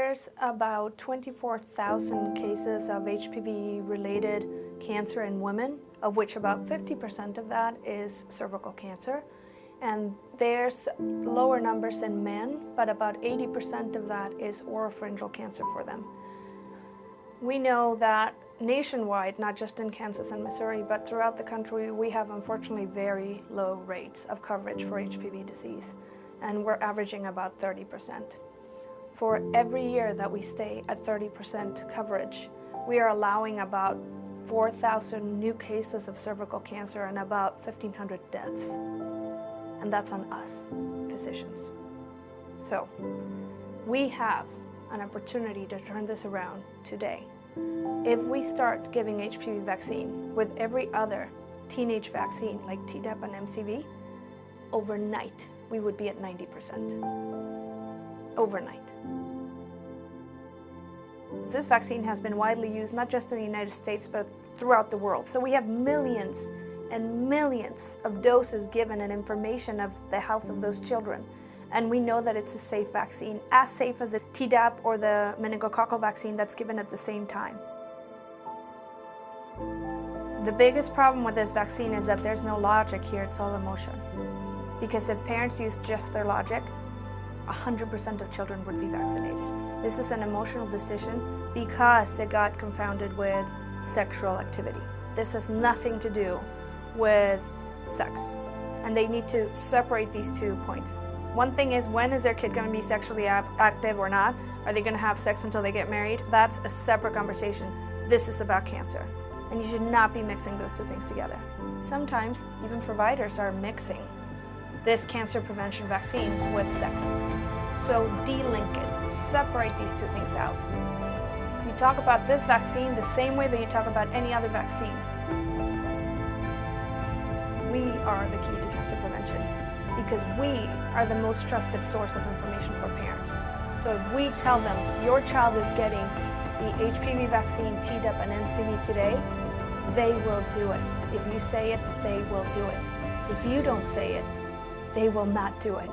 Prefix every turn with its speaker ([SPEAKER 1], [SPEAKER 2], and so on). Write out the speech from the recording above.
[SPEAKER 1] There's about 24,000 cases of HPV-related cancer in women, of which about 50% of that is cervical cancer. And there's lower numbers in men, but about 80% of that is oropharyngeal cancer for them. We know that nationwide, not just in Kansas and Missouri, but throughout the country, we have unfortunately very low rates of coverage for HPV disease, and we're averaging about 30%. For every year that we stay at 30% coverage, we are allowing about 4,000 new cases of cervical cancer and about 1,500 deaths. And that's on us, physicians. So, we have an opportunity to turn this around today. If we start giving HPV vaccine with every other teenage vaccine like Tdap and MCV, overnight we would be at 90%. Overnight. This vaccine has been widely used not just in the United States but throughout the world. So we have millions and millions of doses given and information of the health of those children. And we know that it's a safe vaccine, as safe as the Tdap or the meningococcal vaccine that's given at the same time. The biggest problem with this vaccine is that there's no logic here, it's all emotion. Because if parents use just their logic, 100% of children would be vaccinated. This is an emotional decision because it got confounded with sexual activity. This has nothing to do with sex. And they need to separate these 2 points. One thing is, when is their kid going to be sexually active or not? Are they going to have sex until they get married? That's a separate conversation. This is about cancer. And you should not be mixing those 2 things together. Sometimes even providers are mixing this cancer prevention vaccine with sex. So de-link it, separate these 2 things out. You talk about this vaccine the same way that you talk about any other vaccine. We are the key to cancer prevention because we are the most trusted source of information for parents. So if we tell them your child is getting the HPV vaccine, Tdap, and MCV today, they will do it. If you say it, they will do it. If you don't say it, they will not do it.